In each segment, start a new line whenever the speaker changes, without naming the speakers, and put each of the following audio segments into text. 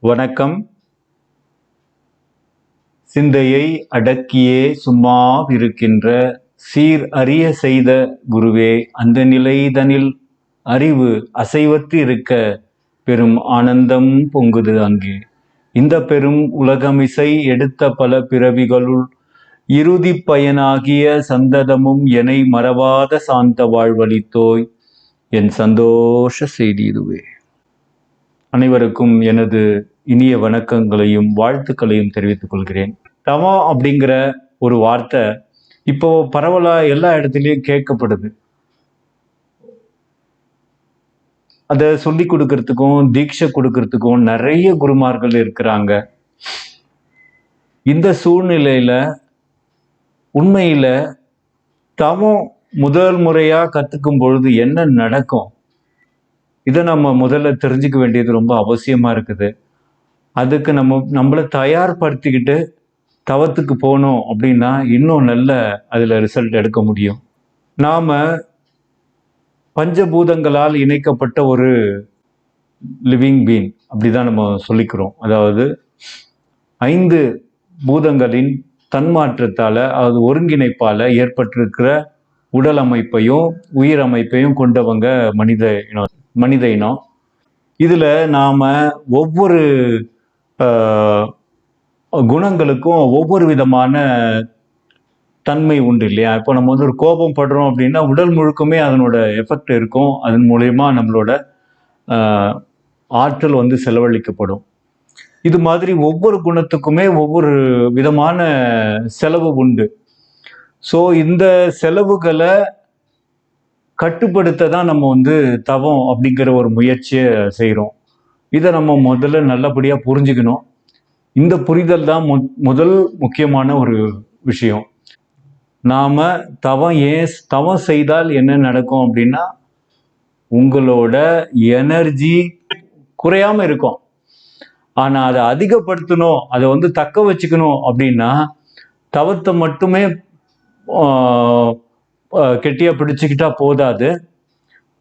வணக்கம். சிந்தையை அடக்கியே சும்மாவிருக்கின்ற சீர் அறிய செய்த குருவே, அந்த நிலைதனில் அறிவு அசைவற்று இருக்க பெரும் ஆனந்தம் பொங்குது அங்கே. இந்த பெரும் உலகமிசை எடுத்த பல பிறவிகளுள் இறுதி பயனாகிய சந்ததமும் எனை மறவாத சாந்த வாழ்வளித்தோய். என் சந்தோஷ செய்தி இதுவே. அனைவருக்கும் எனது இனிய வணக்கங்களையும் வாழ்த்துக்களையும் தெரிவித்துக் கொள்கிறேன். தவம் அப்படிங்கிற ஒரு வார்த்தை இப்போ பரவலா எல்லா இடத்துலையும் கேட்கப்படுது. அதை சொல்லி கொடுக்கறதுக்கும் தீட்சை கொடுக்கறதுக்கும் நிறைய குருமார்கள் இருக்கிறாங்க. இந்த சூழ்நிலையில உண்மையில தவம் முதல் முறையா கத்துக்கும் பொழுது என்ன நடக்கும், இதை நம்ம முதல்ல தெரிஞ்சுக்க வேண்டியது ரொம்ப அவசியமா இருக்குது. அதுக்கு நம்மளை தயார்படுத்திக்கிட்டு தவத்துக்கு போனோம் அப்படின்னா இன்னும் நல்ல அதுல ரிசல்ட் எடுக்க முடியும். நாம பஞ்சபூதங்களால் இணைக்கப்பட்ட ஒரு லிவிங் பீயிங் அப்படிதான் நம்ம சொல்லிக்கிறோம். அதாவது 5 பூதங்களின் தன்மாற்றத்தால அது ஒருங்கிணைப்பால ஏற்பட்டிருக்கிற உடல் அமைப்பையும் உயிர் அமைப்பையும் கொண்டவங்க மனித இனம். இதுல நாம ஒவ்வொரு குணங்களுக்கும் ஒவ்வொரு விதமான தன்மை உண்டு இல்லையா? இப்போ நம்ம ஒரு கோபம் படுறோம் அப்படின்னா உடல் முழுக்குமே அதனோட எஃபெக்ட் இருக்கும். அதன் மூலயமா நம்மளோட ஆற்றல் செலவழிக்கப்படும். இது மாதிரி ஒவ்வொரு குணத்துக்குமே ஒவ்வொரு விதமான செலவு உண்டு. ஸோ இந்த செலவுகளை கட்டுப்படுத்த தான் நம்ம தவம் அப்படிங்கிற ஒரு முயற்சியை செய்கிறோம். இதை நம்ம முதல்ல நல்லபடியாக புரிஞ்சுக்கணும். இந்த புரிதல் தான் முதல் முக்கியமான ஒரு விஷயம். நாம தவம் செய்தால் என்ன நடக்கும் அப்படின்னா, உங்களோட எனர்ஜி குறையாம இருக்கும். ஆனா அதை அதிகப்படுத்தணும், அதை தக்க வச்சுக்கணும் அப்படின்னா தவத்தை மட்டுமே கெட்டியா பிடிச்சுக்கிட்டா போதாது.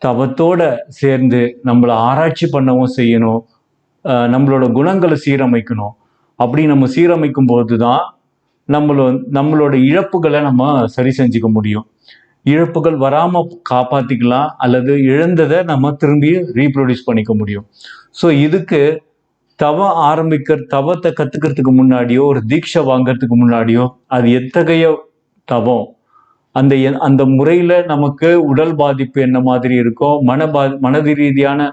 தவத்தோட சேர்ந்து நம்மளை ஆராய்ச்சி பண்ணவும் செய்யணும். நம்மளோட குணங்களை சீரமைக்கணும். அப்படி நம்ம சீரமைக்கும் போதுதான் நம்மளோட இழப்புகளை நம்ம சரி செஞ்சுக்க முடியும். இழப்புகள் வராம காப்பாத்திக்கலாம், அல்லது இழந்ததை நம்ம திரும்பி ரீப்ரொடியூஸ் பண்ணிக்க முடியும். ஸோ இதுக்கு தவத்தை கத்துக்கிறதுக்கு முன்னாடியோ ஒரு தீட்சை வாங்கறதுக்கு முன்னாடியோ அது எத்தகைய தவம், அந்த முறையில நமக்கு உடல் பாதிப்பு என்ன மாதிரி இருக்கும், மனது ரீதியான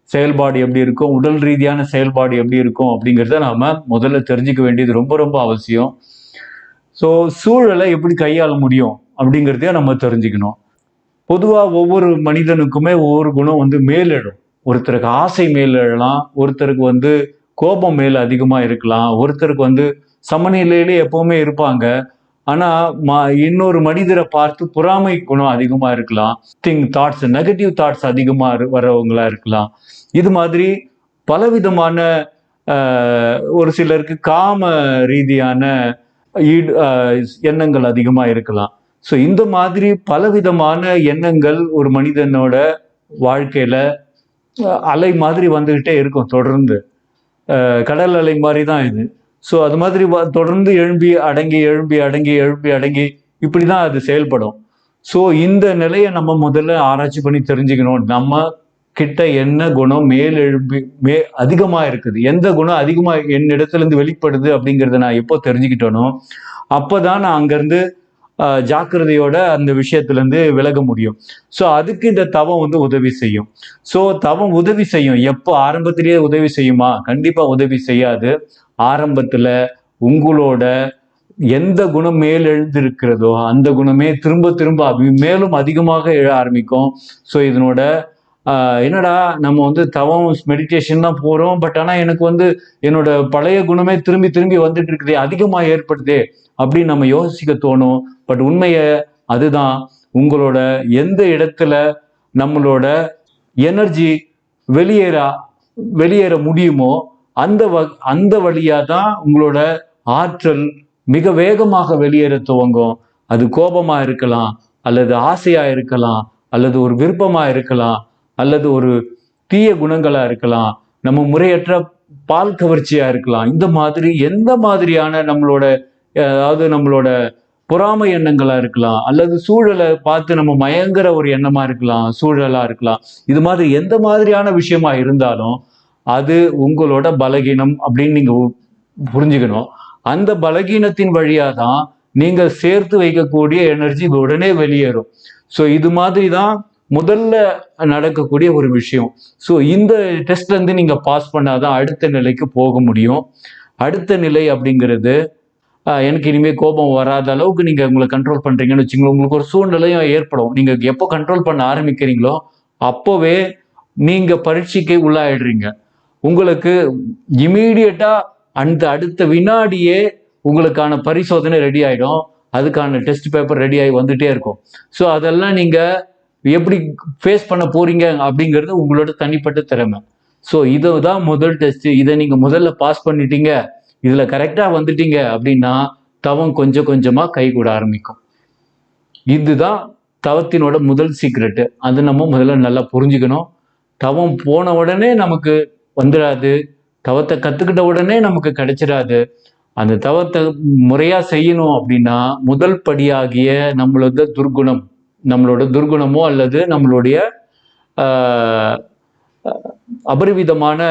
செயல்பாடு எப்படி இருக்கும், உடல் ரீதியான செயல்பாடு எப்படி இருக்கும் அப்படிங்கிறத நாம முதல்ல தெரிஞ்சுக்க வேண்டியது ரொம்ப ரொம்ப அவசியம். ஸோ சூழலை எப்படி கையாள முடியும் அப்படிங்கிறதையும் நம்ம தெரிஞ்சுக்கணும். பொதுவாக ஒவ்வொரு மனிதனுக்குமே ஒவ்வொரு குணம் மேலெழும். ஒருத்தருக்கு ஆசை மேலெழலாம், ஒருத்தருக்கு கோபம் மேல அதிகமா இருக்கலாம், ஒருத்தருக்கு சமநிலையிலே எப்பவுமே இருப்பாங்க. ஆனா இன்னொரு மனிதரை பார்த்து பொறாமை குணம் அதிகமா இருக்கலாம், நெகட்டிவ் தாட்ஸ் அதிகமா வர்றவங்களா இருக்கலாம். இது மாதிரி பலவிதமான ஒரு சிலருக்கு காம ரீதியான எண்ணங்கள் அதிகமா இருக்கலாம். ஸோ இந்த மாதிரி பலவிதமான எண்ணங்கள் ஒரு மனிதனோட வாழ்க்கையில அலை மாதிரி வந்துகிட்டே இருக்கும். தொடர்ந்து கடல் அலை மாதிரி தான் இது. ஸோ அது மாதிரி தொடர்ந்து எழும்பி அடங்கி எழும்பி அடங்கி எழும்பி அடங்கி இப்படிதான் அது செயல்படும். ஸோ இந்த நிலையை நம்ம முதல்ல ஆராய்ச்சி பண்ணி தெரிஞ்சுக்கணும். நம்ம கிட்ட என்ன குணம் அதிகமா இருக்குது, எந்த குணம் அதிகமா என்னிடத்துல இருந்து வெளிப்படுது அப்படிங்கிறத நான் எப்போ தெரிஞ்சுக்கிட்டேனோ அப்பதான் நான் அங்கிருந்து ஜாக்கிரதையோட அந்த விஷயத்துல இருந்து விலக முடியும். ஸோ அதுக்கு இந்த தவம் உதவி செய்யும். ஸோ தவம் உதவி செய்யும். எப்போ ஆரம்பத்திலேயே உதவி செய்யுமா? கண்டிப்பா உதவி செய்யாது. ஆரம்பத்துல உங்களோட எந்த குணம் மேல் எழுந்திருக்கிறதோ அந்த குணமே திரும்ப திரும்ப மேலும் அதிகமாக எழ ஆரம்பிக்கும். ஸோ இதனோட என்னடா நம்ம தவம் மெடிடேஷன் தான் போறோம், பட் ஆனா எனக்கு என்னோட பழைய குணமே திரும்பி திரும்பி வந்துட்டு இருக்குதே, அதிகமா ஏற்படுதே அப்படின்னு நம்ம யோசிக்க தோணும். பட் உண்மைய அதுதான். உங்களோட எந்த இடத்துல நம்மளோட எனர்ஜி வெளியேற முடியுமோ அந்த வழியா தான் உங்களோட ஆற்றல் மிக வேகமாக வெளியேற துவங்கும். அது கோபமா இருக்கலாம், அல்லது ஆசையா இருக்கலாம், அல்லது ஒரு விருப்பமா இருக்கலாம், அல்லது ஒரு தீய குணங்களா இருக்கலாம், நம்ம முறையற்ற பால் கவர்ச்சியா இருக்கலாம். இந்த மாதிரி எந்த மாதிரியான அதாவது நம்மளோட பொறாமை எண்ணங்களா இருக்கலாம், அல்லது சூழலை பார்த்து நம்ம மயங்குற ஒரு எண்ணமா இருக்கலாம், சூழலா இருக்கலாம். இது மாதிரி எந்த மாதிரியான விஷயமா இருந்தாலும் அது உங்களோட பலகீனம் அப்படின்னு நீங்க புரிஞ்சுக்கணும். அந்த பலகீனத்தின் வழியா தான் நீங்க சேர்த்து வைக்கக்கூடிய எனர்ஜி உடனே வெளியேறும். ஸோ இது மாதிரி தான் முதல்ல நடக்கக்கூடிய ஒரு விஷயம். ஸோ இந்த டெஸ்ட்ல இருந்து நீங்க பாஸ் பண்ணாதான் அடுத்த நிலைக்கு போக முடியும். அடுத்த நிலை அப்படிங்கிறது எனக்கு இனிமேல் கோபம் வராத அளவுக்கு நீங்க உங்களை கண்ட்ரோல் பண்றீங்கன்னு வச்சுங்களேன், உங்களுக்கு ஒரு சூழ்நிலையும் ஏற்படும். நீங்க எப்போ கண்ட்ரோல் பண்ண ஆரம்பிக்கிறீங்களோ அப்போவே நீங்க பரீட்சைக்கு உள்ளாயிடுறீங்க. உங்களுக்கு இமீடியட்டா அடுத்த வினாடியே உங்களுக்கான பரிசோதனை ரெடி ஆயிடும். அதுக்கான டெஸ்ட் பேப்பர் ரெடி ஆகி வந்துட்டே இருக்கும். ஸோ அதெல்லாம் நீங்க எப்படி ஃபேஸ் பண்ண போறீங்க அப்படிங்கிறது உங்களோட தனிப்பட்ட திறமை. ஸோ இதுதான் முதல் டெஸ்ட். இதை நீங்க முதல்ல பாஸ் பண்ணிட்டீங்க, இதுல கரெக்டா வந்துட்டீங்க அப்படின்னா தவம் கொஞ்சம் கொஞ்சமா கைகூட ஆரம்பிக்கும். இதுதான் தவத்தினோட முதல் சீக்ரெட்டு. அது நம்ம முதல்ல நல்லா புரிஞ்சுக்கணும். தவம் போன உடனே நமக்கு வந்துடாது, தவத்தை கத்துக்கிட்ட உடனே நமக்கு கிடைச்சிடாது. அந்த தவத்தை முறையா செய்யணும் அப்படின்னா முதல் படியாகிய நம்மளோட துர்குணமோ அல்லது நம்மளுடைய அபரிவிதமான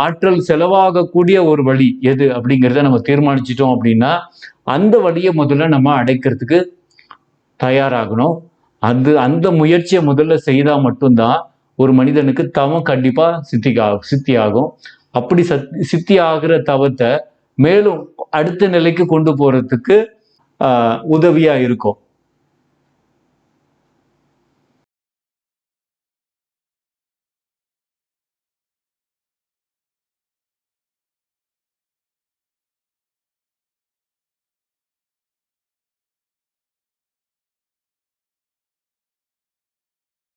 ஆற்றல் செலவாகக்கூடிய ஒரு வழி எது அப்படிங்கிறத நம்ம தீர்மானிச்சிட்டோம் அப்படின்னா அந்த வழியை முதல்ல நம்ம அடைக்கிறதுக்கு தயாராகணும். அந்த முயற்சியை முதல்ல செய்தா மட்டும்தான் ஒரு மனிதனுக்கு தவம் கண்டிப்பா சித்தி ஆகும். அப்படி சித்தி ஆகிற தவத்தை மேலும் அடுத்த நிலைக்கு கொண்டு போறதுக்கு உதவியா இருக்கும்.